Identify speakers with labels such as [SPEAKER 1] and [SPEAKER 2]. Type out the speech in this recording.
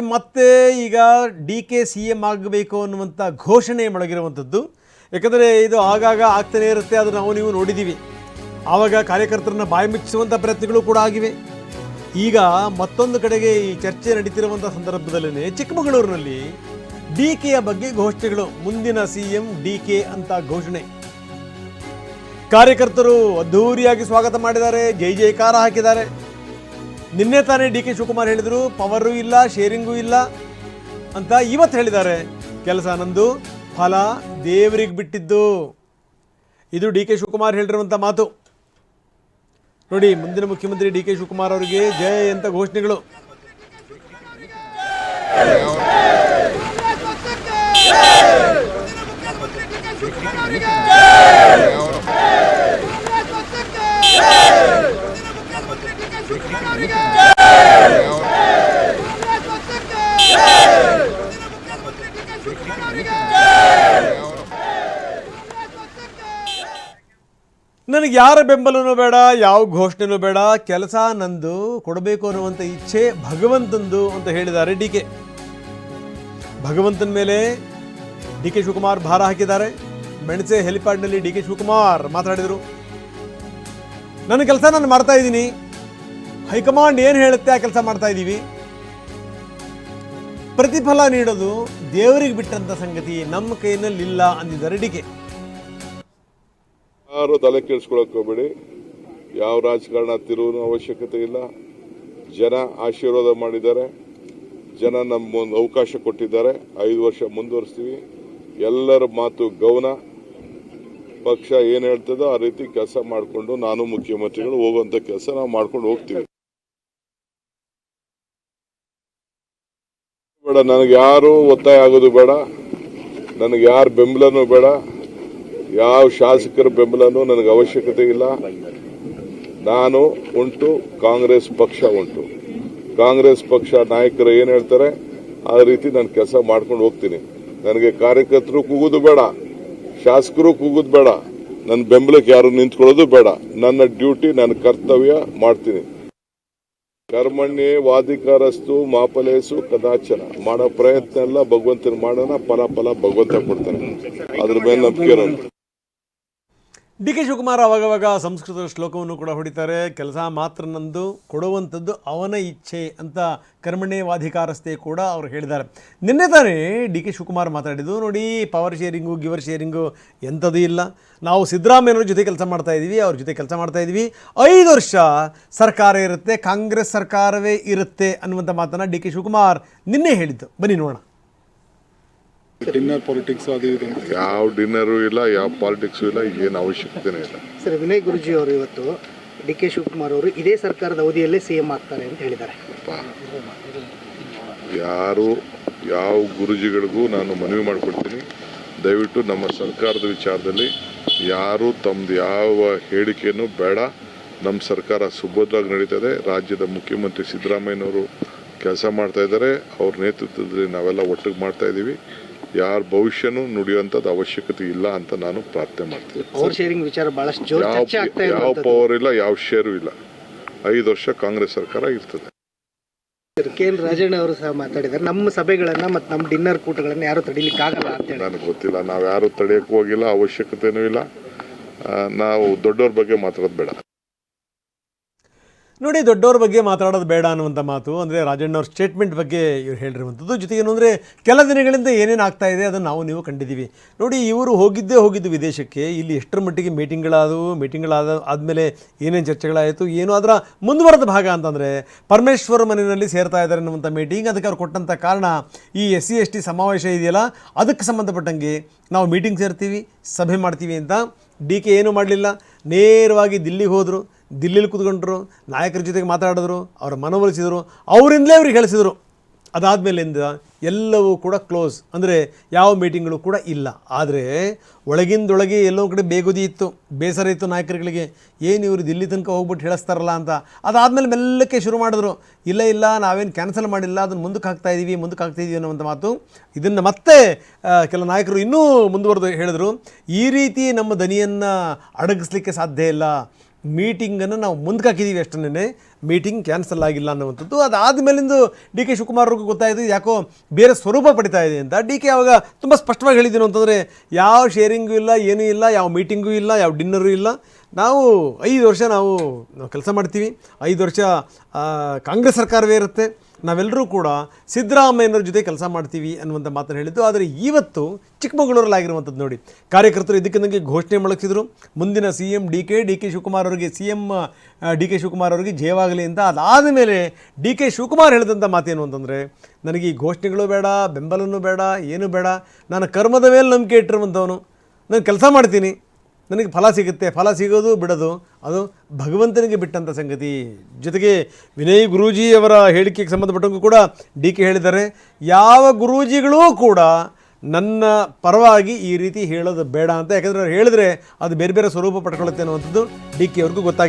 [SPEAKER 1] ಮತ್ತೆ ಈಗ D K C M ಆಗಬೇಕು ಅನ್ನುವಂಥ ಘೋಷಣೆ ಮೊಳಗಿರುವಂಥದ್ದು. ಯಾಕಂದರೆ ಇದು ಆಗಾಗ ಆಗ್ತಾನೇ ಇರುತ್ತೆ, ಅದು ನಾವು ನೀವು ನೋಡಿದ್ದೀವಿ. ಆವಾಗ ಕಾರ್ಯಕರ್ತರನ್ನ ಬಾಯಿ ಮುಚ್ಚಿಸುವಂಥ ಪ್ರಯತ್ನಗಳು ಕೂಡ ಆಗಿವೆ. ಈಗ ಮತ್ತೊಂದು ಕಡೆಗೆ ಈ ಚರ್ಚೆ ನಡೀತಿರುವಂಥ ಸಂದರ್ಭದಲ್ಲೇ ಚಿಕ್ಕಮಗಳೂರಿನಲ್ಲಿ ಡಿ ಕೆಯ ಬಗ್ಗೆ ಘೋಷಣೆಗಳು, ಮುಂದಿನ ಸಿ ಎಂ ಡಿ ಕೆ ಅಂತ ಘೋಷಣೆ. ಕಾರ್ಯಕರ್ತರು ಅದ್ಧೂರಿಯಾಗಿ ಸ್ವಾಗತ ಮಾಡಿದ್ದಾರೆ, ಜೈ ಜೈಕಾರ ಹಾಕಿದ್ದಾರೆ. ನಿನ್ನೆ ತಾನೇ ಡಿ ಕೆ ಶಿವಕುಮಾರ್ ಹೇಳಿದರು ಪವರು ಇಲ್ಲ, ಶೇರಿಂಗೂ ಇಲ್ಲ ಅಂತ. ಇವತ್ತು ಹೇಳಿದ್ದಾರೆ ಕೆಲಸ ನಂದು, ಫಲ ದೇವರಿಗೆ ಬಿಟ್ಟಿದ್ದು. ಇದು ಡಿ ಕೆ ಶಿವಕುಮಾರ್ ಹೇಳಿರುವಂಥ ಮಾತು. ನೋಡಿ, ಮುಂದಿನ ಮುಖ್ಯಮಂತ್ರಿ ಡಿ ಕೆ ಶಿವಕುಮಾರ್ ಅವರಿಗೆ ಜಯ ಅಂತ ಘೋಷಣೆಗಳು. ನನಗೆ ಯಾರ ಬೆಂಬಲನೂ ಬೇಡ, ಯಾವ ಘೋಷಣೆನೂ ಬೇಡ, ಕೆಲಸ ನಂದು, ಕೊಡಬೇಕು ಅನ್ನುವಂಥ ಇಚ್ಛೆ ಭಗವಂತಂದು ಅಂತ ಹೇಳಿದ್ದಾರೆ ಡಿ ಕೆ. ಭಗವಂತನ ಮೇಲೆ ಡಿ ಕೆ ಶಿವಕುಮಾರ್ ಭಾರ ಹಾಕಿದ್ದಾರೆ. ಮೆಣಸೆ ಹೆಲಿಪ್ಯಾಡ್ನಲ್ಲಿ ಡಿ ಕೆ ಶಿವಕುಮಾರ್ ಮಾತಾಡಿದರು. ನನ್ನ ಕೆಲಸ ನಾನು ಮಾಡ್ತಾ ಇದ್ದೀನಿ, ಹೈಕಮಾಂಡ್ ಏನು ಹೇಳುತ್ತೆ ಆ ಕೆಲಸ ಮಾಡ್ತಾ ಇದ್ದೀವಿ. ಪ್ರತಿಫಲ ನೀಡೋದು ದೇವರಿಗೆ ಬಿಟ್ಟಂತ ಸಂಗತಿ ನಮ್ಮ ಕೈನಲ್ಲಿ ಇಲ್ಲ ಅಂದಿದ್ದಾರೆ ಡಿ ಕೆ.
[SPEAKER 2] ಯಾರು ತಲೆ ಕೆಡಿಸ್ಕೊಳಕ್ ಹೋಗ್ಬೇಡಿ. ಯಾವ ರಾಜಕಾರಣ ತಿರುವು ಅವಶ್ಯಕತೆ ಇಲ್ಲ. ಜನ ಆಶೀರ್ವಾದ ಮಾಡಿದ್ದಾರೆ, ಜನ ನಮ್ಗೊಂದು ಅವಕಾಶ ಕೊಟ್ಟಿದ್ದಾರೆ. 5 ವರ್ಷ ಮುಂದುವರಿಸ್ತೀವಿ. ಎಲ್ಲರ ಮಾತು ಗೌನ. ಪಕ್ಷ ಏನ್ ಹೇಳ್ತದೋ ಆ ರೀತಿ ಕೆಲಸ ಮಾಡಿಕೊಂಡು ನಾನು ಮುಖ್ಯಮಂತ್ರಿಗಳು ಹೋಗುವಂತ ಕೆಲಸ ನಾವು ಮಾಡ್ಕೊಂಡು ಹೋಗ್ತೀವಿ. ಬೇಡ, ನನಗೆ ಯಾರು ಒತ್ತಾಯ ಆಗೋದು ಬೇಡ, ನನಗೆ ಯಾರ ಬೆಂಬಲನೂ ಬೇಡ, ಯಾವ ಶಾಸಕರ ಬೆಂಬಲನೂ ನನಗೆ ಅವಶ್ಯಕತೆ ಇಲ್ಲ. ನಾನು ಉಂಟು, ಕಾಂಗ್ರೆಸ್ ಪಕ್ಷ ಉಂಟು. ಕಾಂಗ್ರೆಸ್ ಪಕ್ಷ ನಾಯಕರು ಏನು ಹೇಳ್ತಾರೆ ಆ ರೀತಿ ನಾನು ಕೆಲಸ ಮಾಡ್ಕೊಂಡು ಹೋಗ್ತೀನಿ. ನನಗೆ ಕಾರ್ಯಕರ್ತರು ಕೂಗೋದು ಬೇಡ, ಶಾಸಕರು ಕೂಗೋದು ಬೇಡ, ನನ್ನ ಬೆಂಬಲಕ್ಕೆ ಯಾರು ನಿಂತ್ಕೊಳ್ಳೋದು ಬೇಡ. ನನ್ನ ಡ್ಯೂಟಿ, ನನ್ನ ಕರ್ತವ್ಯ ಮಾಡ್ತೀನಿ. ಕರ್ಮಣ್ಯೇ ವಾಧಿಕಾರಸ್ತು ಮಾಫಲೇಸು ಕದಾಚನ. ಮಾಡೋ ಪ್ರಯತ್ನ ಎಲ್ಲ ಭಗವಂತನ ಮಾಡೋಣ, ಫಲ ಭಗವಂತ ಕೊಡ್ತಾನೆ. ಅದ್ರ ಮೇಲೆ ನಂಬಿಕೆ ಇರೋದು.
[SPEAKER 1] ಡಿ ಕೆ ಶಿವಕುಮಾರ್ ಅವಾಗವಾಗ ಸಂಸ್ಕೃತ ಶ್ಲೋಕವನ್ನು ಕೂಡ ಹೊಡಿತಾರೆ. ಕೆಲಸ ಮಾತ್ರ ನಂದು, ಕೊಡುವಂಥದ್ದು ಅವನ ಇಚ್ಛೆ ಅಂತ ಕರ್ಮಣ್ಯೇ ವಾಧಿಕಾರಸ್ಥೆ ಕೂಡ ಅವರು ಹೇಳಿದ್ದಾರೆ. ನಿನ್ನೆ ತಾನೇ ಡಿ ಕೆ ಶಿವಕುಮಾರ್ ಮಾತಾಡಿದ್ದು, ನೋಡಿ ಪವರ್ ಶೇರಿಂಗು ಗಿವರ್ ಶೇರಿಂಗು ಎಂಥದ್ದು ಇಲ್ಲ, ನಾವು ಸಿದ್ದರಾಮಯ್ಯವ್ರ ಜೊತೆ ಕೆಲಸ ಮಾಡ್ತಾ ಇದ್ದೀವಿ, ಅವ್ರ ಜೊತೆ ಕೆಲಸ ಮಾಡ್ತಾ ಇದ್ದೀವಿ, 5 ವರ್ಷ ಸರ್ಕಾರ ಇರುತ್ತೆ, ಕಾಂಗ್ರೆಸ್ ಸರ್ಕಾರವೇ ಇರುತ್ತೆ ಅನ್ನುವಂಥ ಮಾತನ್ನು ಡಿ ಕೆ ಶಿವಕುಮಾರ್ ನಿನ್ನೆ ಹೇಳಿದ್ದು. ಬನ್ನಿ ನೋಡೋಣ.
[SPEAKER 3] ಡಿನ್ನರ್ ಪಾಲಿಟಿಕ್ಸ್ ಅದು ಇದು
[SPEAKER 2] ಯಾವ ಡಿನ್ನರು ಇಲ್ಲ, ಯಾವ ಪಾಲಿಟಿಕ್ಸು ಇಲ್ಲ, ಏನು ಅವಶ್ಯಕತೆನೇ ಇಲ್ಲ.
[SPEAKER 4] ಸರ್, ವಿನಯ್ ಗುರೂಜಿ ಅವರು ಇವತ್ತು ಡಿ ಕೆ ಶಿವಕುಮಾರ್ ಅವರು ಇದೇ ಸರ್ಕಾರದ ಅವಧಿಯಲ್ಲೇ ಸಿಎಂ ಆಗ್ತಾರೆ ಅಂತ ಹೇಳಿದ್ದಾರೆ.
[SPEAKER 2] ಯಾರು ಯಾವ ಗುರುಜಿಗಳಿಗೂ ನಾನು ಮನವಿ ಮಾಡಿಕೊಡ್ತೀನಿ, ದಯವಿಟ್ಟು ನಮ್ಮ ಸರ್ಕಾರದ ವಿಚಾರದಲ್ಲಿ ಯಾರು ತಮ್ಮದು ಯಾವ ಹೇಳಿಕೆಯನ್ನು ಬೇಡ. ನಮ್ಮ ಸರ್ಕಾರ ಸುಭದ್ರವಾಗಿ ನಡೀತದೆ. ರಾಜ್ಯದ ಮುಖ್ಯಮಂತ್ರಿ ಸಿದ್ದರಾಮಯ್ಯನವರು ಕೆಲಸ ಮಾಡ್ತಾ ಇದ್ದಾರೆ, ಅವ್ರ ನೇತೃತ್ವದಲ್ಲಿ ನಾವೆಲ್ಲ ಒಟ್ಟಿಗೆ ಮಾಡ್ತಾ ಇದ್ದೀವಿ. ಯಾರ ಭವಿಷ್ಯನೂ ನುಡಿಯುವಂಥದ್ದು ಅವಶ್ಯಕತೆ ಇಲ್ಲ ಅಂತ ನಾನು ಪ್ರಾರ್ಥನೆ ಮಾಡ್ತೀನಿ. ಯಾವ ಪವರ್ ಇಲ್ಲ, ಯಾವ ಶೇರು ಇಲ್ಲ. 5 ವರ್ಷ ಕಾಂಗ್ರೆಸ್ ಸರ್ಕಾರ ಇರ್ತದೆ.
[SPEAKER 4] KN ರಾಜಣ್ಣ ಅವರು ಸಹ ಮಾತಾಡಿದ್ದಾರೆ, ನಮ್ಮ ಸಭೆಗಳನ್ನ ಮತ್ತು ನಮ್ಮ ಡಿನ್ನರ್ ಕೂಟಗಳನ್ನ ಯಾರು ತಡೀಲಿಕ್ಕೆ ಆಗಲ್ಲ ಅಂತ ಹೇಳಿ.
[SPEAKER 2] ನನಗೆ ಗೊತ್ತಿಲ್ಲ, ನಾವು ಯಾರು ತಡೆಯಕ್ಕೂ ಹೋಗಿಲ್ಲ, ಅವಶ್ಯಕತೆನೂ ಇಲ್ಲ. ನಾವು ದೊಡ್ಡವ್ರ ಬಗ್ಗೆ ಮಾತಾಡೋದು ಬೇಡ.
[SPEAKER 1] ನೋಡಿ, ದೊಡ್ಡವ್ರ ಬಗ್ಗೆ ಮಾತಾಡೋದು ಬೇಡ ಅನ್ನುವಂಥ ಮಾತು. ಅಂದರೆ ರಾಜಣ್ಣವ್ರ ಸ್ಟೇಟ್ಮೆಂಟ್ ಬಗ್ಗೆ ಇವ್ರು ಹೇಳಿರುವಂಥದ್ದು. ಜೊತೆಗೇನು ಅಂದರೆ ಕೆಲ ದಿನಗಳಿಂದ ಏನೇನು ಆಗ್ತಾ ಇದೆ ಅದನ್ನು ನಾವು ನೀವು ಕಂಡಿದ್ದೀವಿ. ನೋಡಿ, ಇವರು ಹೋಗಿದ್ದು ವಿದೇಶಕ್ಕೆ. ಇಲ್ಲಿ ಎಷ್ಟರ ಮಟ್ಟಿಗೆ ಆದಮೇಲೆ ಏನೇನು ಚರ್ಚೆಗಳಾಯಿತು, ಏನು ಅದರ ಮುಂದುವರೆದ ಭಾಗ ಅಂತಂದರೆ ಪರಮೇಶ್ವರ್ ಮನೆಯಲ್ಲಿ ಸೇರ್ತಾ ಇದ್ದಾರೆ ಅನ್ನುವಂಥ ಮೀಟಿಂಗ್. ಅದಕ್ಕೆ ಅವ್ರು ಕೊಟ್ಟಂಥ ಕಾರಣ ಈ SC/ST ಸಮಾವೇಶ ಇದೆಯಲ್ಲ, ಅದಕ್ಕೆ ಸಂಬಂಧಪಟ್ಟಂಗೆ ನಾವು ಮೀಟಿಂಗ್ ಸೇರ್ತೀವಿ, ಸಭೆ ಮಾಡ್ತೀವಿ ಅಂತ. ಡಿ ಕೆ ಏನೂ ಮಾಡಲಿಲ್ಲ, ನೇರವಾಗಿ ದಿಲ್ಲಿಗೆ ಹೋದರು. ದಿಲ್ಲಿಲಿ ಕೂತ್ಕೊಂಡ್ರು, ನಾಯಕರ ಜೊತೆಗೆ ಮಾತಾಡಿದ್ರು, ಅವರ ಮನವೊಲಿಸಿದರು, ಅವರಿಂದಲೇ ಅವ್ರಿಗೆ ಹೇಳಿಸಿದರು. ಅದಾದಮೇಲಿಂದ ಎಲ್ಲವೂ ಕೂಡ ಕ್ಲೋಸ್, ಅಂದರೆ ಯಾವ ಮೀಟಿಂಗ್ಗಳು ಕೂಡ ಇಲ್ಲ. ಆದರೆ ಒಳಗಿಂದೊಳಗೆ ಎಲ್ಲೋ ಕಡೆ ಬೇಗುದಿ ಇತ್ತು, ಬೇಸರ ಇತ್ತು ನಾಯಕರುಗಳಿಗೆ. ಏನು ಇವರು ದಿಲ್ಲಿ ತನಕ ಹೋಗ್ಬಿಟ್ಟು ಹೇಳಿಸ್ತಾರಲ್ಲ ಅಂತ. ಅದಾದಮೇಲೆ ಮೆಲ್ಲಕ್ಕೆ ಶುರು ಮಾಡಿದ್ರು, ಇಲ್ಲ ನಾವೇನು ಕ್ಯಾನ್ಸಲ್ ಮಾಡಿಲ್ಲ, ಅದನ್ನು ಮುಂದಕ್ಕೆ ಹಾಕ್ತಾ ಇದ್ದೀವಿ ಅನ್ನುವಂಥ ಮಾತು. ಇದನ್ನು ಮತ್ತೆ ಕೆಲ ನಾಯಕರು ಇನ್ನೂ ಮುಂದುವರೆದು ಹೇಳಿದ್ರು, ಈ ರೀತಿ ನಮ್ಮ ದನಿಯನ್ನು ಅಡಗಿಸ್ಲಿಕ್ಕೆ ಸಾಧ್ಯ ಇಲ್ಲ, ಮೀಟಿಂಗನ್ನು ನಾವು ಮುಂದಕ್ಕೆ ಹಾಕಿದ್ದೀವಿ ಅಷ್ಟೇ, ಮೀಟಿಂಗ್ ಕ್ಯಾನ್ಸಲ್ ಆಗಿಲ್ಲ ಅನ್ನುವಂಥದ್ದು. ಅದಾದ ಮೇಲಿಂದು ಡಿ ಕೆ ಶಿವಕುಮಾರ್ ಅವ್ರಿಗೂ ಗೊತ್ತಾಯಿತು ಯಾಕೋ ಬೇರೆ ಸ್ವರೂಪ ಪಡಿತಾ ಇದೆ ಅಂತ. ಡಿ ಕೆ ಆವಾಗ ತುಂಬ ಸ್ಪಷ್ಟವಾಗಿ ಹೇಳಿದ್ದೀನು ಅಂತಂದರೆ ಯಾವ ಶೇರಿಂಗೂ ಇಲ್ಲ, ಏನೂ ಇಲ್ಲ, ಯಾವ ಮೀಟಿಂಗೂ ಇಲ್ಲ, ಯಾವ ಡಿನ್ನರೂ ಇಲ್ಲ. ನಾವು 5 ವರ್ಷ ನಾವು ಕೆಲಸ ಮಾಡ್ತೀವಿ, 5 ವರ್ಷ ಕಾಂಗ್ರೆಸ್ ಸರ್ಕಾರವೇ ಇರುತ್ತೆ, ನಾವೆಲ್ಲರೂ ಕೂಡ ಸಿದ್ದರಾಮಯ್ಯನವ್ರ ಜೊತೆ ಕೆಲಸ ಮಾಡ್ತೀವಿ ಅನ್ನುವಂಥ ಮಾತನ್ನು ಹೇಳಿದ್ದು. ಆದರೆ ಇವತ್ತು ಚಿಕ್ಕಮಗಳೂರಲ್ಲಾಗಿರುವಂಥದ್ದು ನೋಡಿ, ಕಾರ್ಯಕರ್ತರು ಇದಕ್ಕಿಂದಂಗೆ ಘೋಷಣೆ ಮೊಳಗಿಸಿದ್ರು, ಮುಂದಿನ CM ಡಿ ಕೆ ಶಿವಕುಮಾರ್ ಅವರಿಗೆ CM ಡಿ ಕೆ ಶಿವಕುಮಾರ್ ಅವರಿಗೆ ಜಯವಾಗಲಿ ಅಂತ. ಅದಾದ ಮೇಲೆ ಡಿ ಕೆ ಶಿವಕುಮಾರ್ ಹೇಳಿದಂಥ ಮಾತೇನು ಅಂತಂದರೆ, ನನಗೆ ಈ ಘೋಷಣೆಗಳು ಬೇಡ, ಬೆಂಬಲನೂ ಬೇಡ, ಏನೂ ಬೇಡ, ನಾನು ಕರ್ಮದ ಮೇಲೆ ನಂಬಿಕೆ ಇಟ್ಟಿರುವಂಥವನು, ನಾನು ಕೆಲಸ ಮಾಡ್ತೀನಿ, ನನಗೆ ಫಲ ಸಿಗುತ್ತೆ, ಫಲ ಸಿಗೋದು ಬಿಡೋದು ಅದು ಭಗವಂತನಿಗೆ ಬಿಟ್ಟಂಥ ಸಂಗತಿ. ಜೊತೆಗೆ ವಿನಯ್ ಗುರೂಜಿಯವರ ಹೇಳಿಕೆಗೆ ಸಂಬಂಧಪಟ್ಟಂಗೂ ಕೂಡ ಡಿ ಕೆ ಹೇಳಿದ್ದಾರೆ, ಯಾವ ಗುರೂಜಿಗಳೂ ಕೂಡ ನನ್ನ ಪರವಾಗಿ ಈ ರೀತಿ ಹೇಳೋದು ಬೇಡ ಅಂತ. ಯಾಕಂದರೆ ಅವ್ರು ಹೇಳಿದ್ರೆ ಅದು ಬೇರೆ ಬೇರೆ ಸ್ವರೂಪ ಪಡ್ಕೊಳ್ಳುತ್ತೆ ಅನ್ನುವಂಥದ್ದು ಡಿ ಕೆ ಅವ್ರಿಗೂ ಗೊತ್ತಾಗಿದೆ.